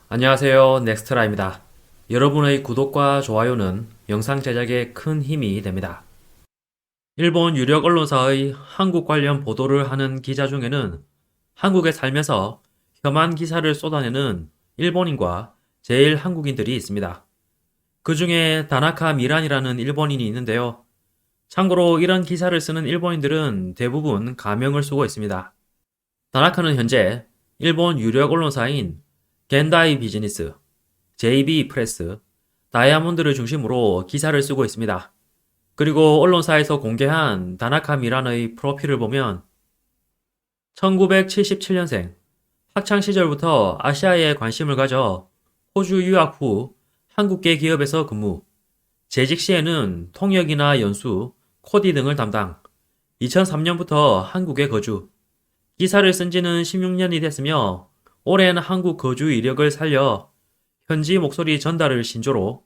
안녕하세요. 넥스트라입니다. 여러분의 구독과 좋아요는 영상 제작에 큰 힘이 됩니다. 일본 유력 언론사의 한국 관련 보도를 하는 기자 중에는 한국에 살면서 혐한 기사를 쏟아내는 일본인과 제일 한국인들이 있습니다. 그 중에 다나카 미란이라는 일본인이 있는데요. 참고로 이런 기사를 쓰는 일본인들은 대부분 가명을 쓰고 있습니다. 다나카는 현재 일본 유력 언론사인 겐다이 비즈니스, JB 프레스, 다이아몬드를 중심으로 기사를 쓰고 있습니다. 그리고 언론사에서 공개한 다나카 미란의 프로필을 보면 1977년생, 학창 시절부터 아시아에 관심을 가져 호주 유학 후 한국계 기업에서 근무, 재직 시에는 통역이나 연수, 코디 등을 담당, 2003년부터 한국에 거주, 기사를 쓴 지는 16년이 됐으며 오랜 한국 거주 이력을 살려 현지 목소리 전달을 신조로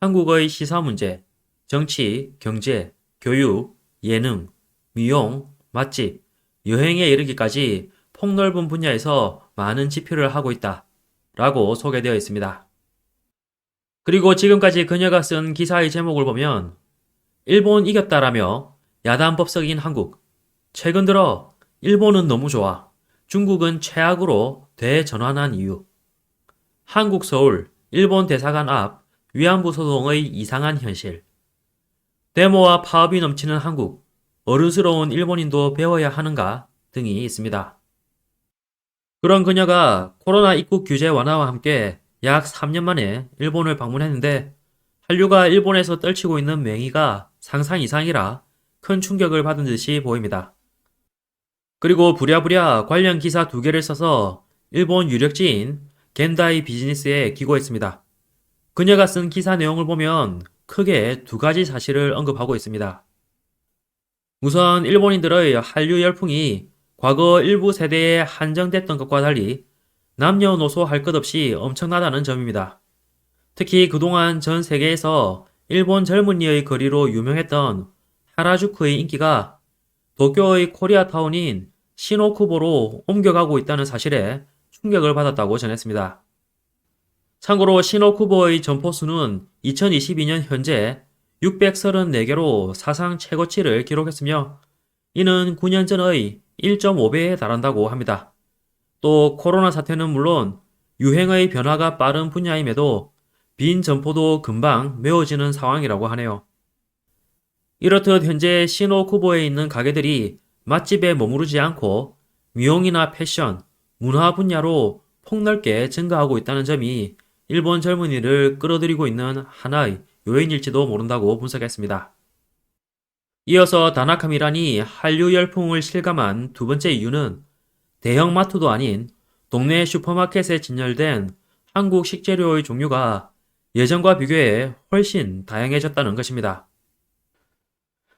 한국의 시사 문제, 정치, 경제, 교육, 예능, 미용, 맛집, 여행에 이르기까지 폭넓은 분야에서 많은 집필을 하고 있다. 라고 소개되어 있습니다. 그리고 지금까지 그녀가 쓴 기사의 제목을 보면 일본 이겼다라며 야단 법석인 한국, 최근 들어 일본은 너무 좋아, 중국은 최악으로 대전환한 이유, 한국 서울 일본 대사관 앞 위안부 소동의 이상한 현실, 데모와 파업이 넘치는 한국, 어른스러운 일본인도 배워야 하는가 등이 있습니다. 그런 그녀가 코로나 입국 규제 완화와 함께 약 3년 만에 일본을 방문했는데 한류가 일본에서 떨치고 있는 맹위가 상상 이상이라 큰 충격을 받은 듯이 보입니다. 그리고 부랴부랴 관련 기사 2개를 써서 일본 유력지인 겐다이 비즈니스에 기고했습니다. 그녀가 쓴 기사 내용을 보면 크게 2가지 사실을 언급하고 있습니다. 우선 일본인들의 한류 열풍이 과거 일부 세대에 한정됐던 것과 달리 남녀노소 할 것 없이 엄청나다는 점입니다. 특히 그동안 전 세계에서 일본 젊은이의 거리로 유명했던 하라주쿠의 인기가 도쿄의 코리아타운인 시노쿠보로 옮겨가고 있다는 사실에 충격을 받았다고 전했습니다. 참고로 시노쿠보의 점포수는 2022년 현재 634개로 사상 최고치를 기록했으며 이는 9년 전의 1.5배에 달한다고 합니다. 또 코로나 사태는 물론 유행의 변화가 빠른 분야임에도 빈 점포도 금방 메워지는 상황이라고 하네요. 이렇듯 현재 시노쿠보에 있는 가게들이 맛집에 머무르지 않고 미용이나 패션, 문화 분야로 폭넓게 증가하고 있다는 점이 일본 젊은이를 끌어들이고 있는 하나의 요인일지도 모른다고 분석했습니다. 이어서 다나카 미란이 한류 열풍을 실감한 2번째 이유는 대형마트도 아닌 동네 슈퍼마켓에 진열된 한국 식재료의 종류가 예전과 비교해 훨씬 다양해졌다는 것입니다.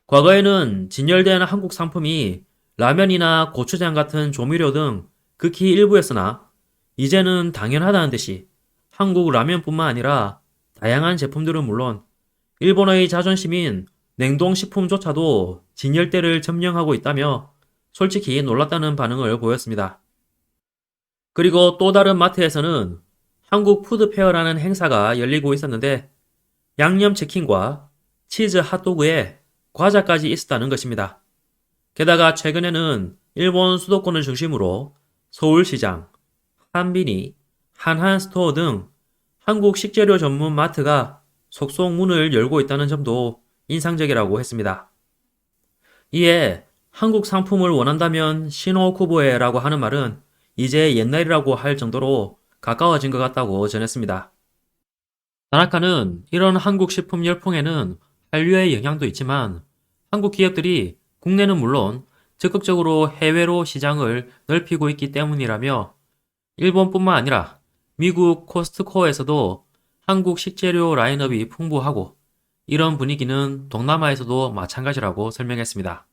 과거에는 진열된 한국 상품이 라면이나 고추장 같은 조미료 등 극히 일부였으나 이제는 당연하다는 듯이 한국 라면뿐만 아니라 다양한 제품들은 물론 일본의 자존심인 냉동식품조차도 진열대를 점령하고 있다며 솔직히 놀랐다는 반응을 보였습니다. 그리고 또 다른 마트에서는 한국 푸드페어라는 행사가 열리고 있었는데 양념치킨과 치즈 핫도그에 과자까지 있었다는 것입니다. 게다가 최근에는 일본 수도권을 중심으로 서울시장, 한비니, 한한스토어 등 한국 식재료 전문 마트가 속속 문을 열고 있다는 점도 인상적이라고 했습니다. 이에 한국 상품을 원한다면 시노쿠보에라고 하는 말은 이제 옛날이라고 할 정도로 가까워진 것 같다고 전했습니다. 다나카는 이런 한국 식품 열풍에는 한류의 영향도 있지만 한국 기업들이 국내는 물론 적극적으로 해외로 시장을 넓히고 있기 때문이라며 일본뿐만 아니라 미국 코스트코에서도 한국 식재료 라인업이 풍부하고 이런 분위기는 동남아에서도 마찬가지라고 설명했습니다.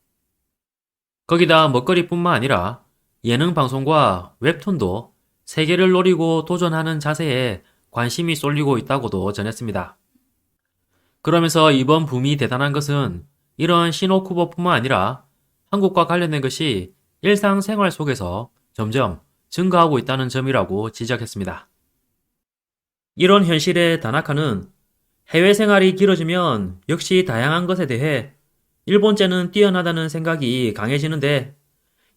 거기다 먹거리뿐만 아니라 예능 방송과 웹툰도 세계를 노리고 도전하는 자세에 관심이 쏠리고 있다고도 전했습니다. 그러면서 이번 붐이 대단한 것은 이런 시노쿠보뿐만 아니라 한국과 관련된 것이 일상생활 속에서 점점 증가하고 있다는 점이라고 지적했습니다. 이런 현실에 다나카는 해외 생활이 길어지면 역시 다양한 것에 대해 일본제는 뛰어나다는 생각이 강해지는데,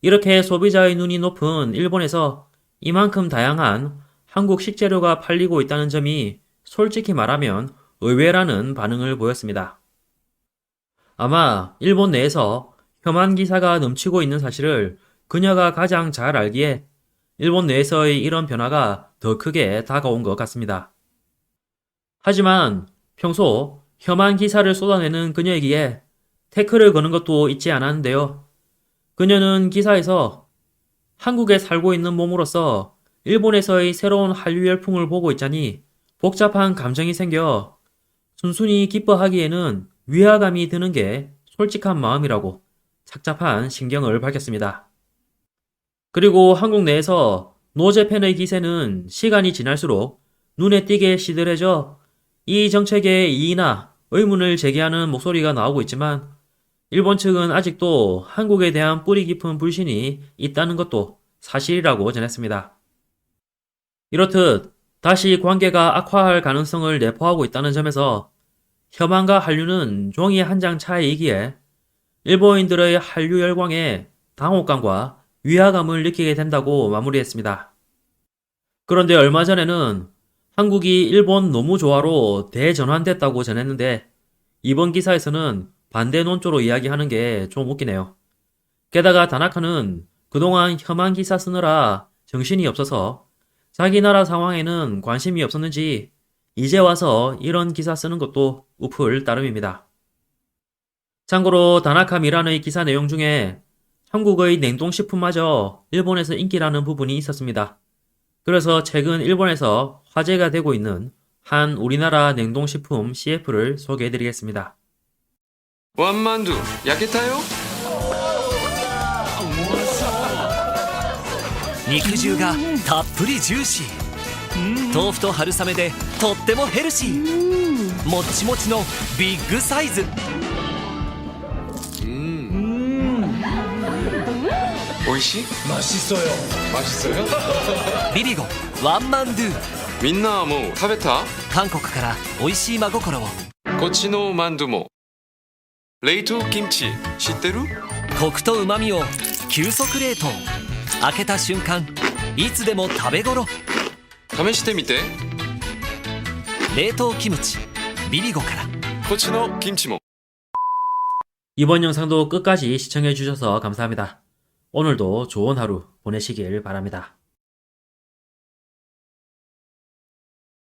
이렇게 소비자의 눈이 높은 일본에서 이만큼 다양한 한국 식재료가 팔리고 있다는 점이 솔직히 말하면 의외라는 반응을 보였습니다. 아마 일본 내에서 혐한 기사가 넘치고 있는 사실을 그녀가 가장 잘 알기에 일본 내에서의 이런 변화가 더 크게 다가온 것 같습니다. 하지만 평소 혐한 기사를 쏟아내는 그녀이기에 태클을 거는 것도 잊지 않았는데요. 그녀는 기사에서 한국에 살고 있는 몸으로서 일본에서의 새로운 한류 열풍을 보고 있자니 복잡한 감정이 생겨 순순히 기뻐하기에는 위화감이 드는 게 솔직한 마음이라고 착잡한 신경을 밝혔습니다. 그리고 한국 내에서 노재팬의 기세는 시간이 지날수록 눈에 띄게 시들해져 이 정책에 이의나 의문을 제기하는 목소리가 나오고 있지만, 일본 측은 아직도 한국에 대한 뿌리 깊은 불신이 있다는 것도 사실이라고 전했습니다. 이렇듯 다시 관계가 악화할 가능성을 내포하고 있다는 점에서 혐한과 한류는 종이 한 장 차이이기에 일본인들의 한류 열광에 당혹감과 위화감을 느끼게 된다고 마무리했습니다. 그런데 얼마 전에는 한국이 일본 너무 좋아로 대전환됐다고 전했는데, 이번 기사에서는 반대 논조로 이야기하는 게 좀 웃기네요. 게다가 다나카는 그동안 혐한 기사 쓰느라 정신이 없어서 자기 나라 상황에는 관심이 없었는지 이제 와서 이런 기사 쓰는 것도 우플 따름입니다. 참고로 다나카 미란의 기사 내용 중에 한국의 냉동식품마저 일본에서 인기라는 부분이 있었습니다. 그래서 최근 일본에서 화제가 되고 있는 한 우리나라 냉동식품 CF를 소개해드리겠습니다. 완만두焼けたよ。肉汁がたっぷりジューシー、豆腐と春雨でとってもヘルシー、もっちもちのビッグサイズ。美味しい？맛있어요. 맛있어요? ビビゴワンマンドゥ。みんなはもう食べた？韓国から美味しい真心を。こっちのマンドゥも。冷凍キムチ知ってる？コクと旨味を急速冷凍。開けた瞬間いつでも食べ頃。試してみて。冷凍キムチビビゴから。こっちのキムチも。 이번 영상도 끝까지 시청해주셔서 감사합니다. 오늘도 좋은 하루 보내시길 바랍니다.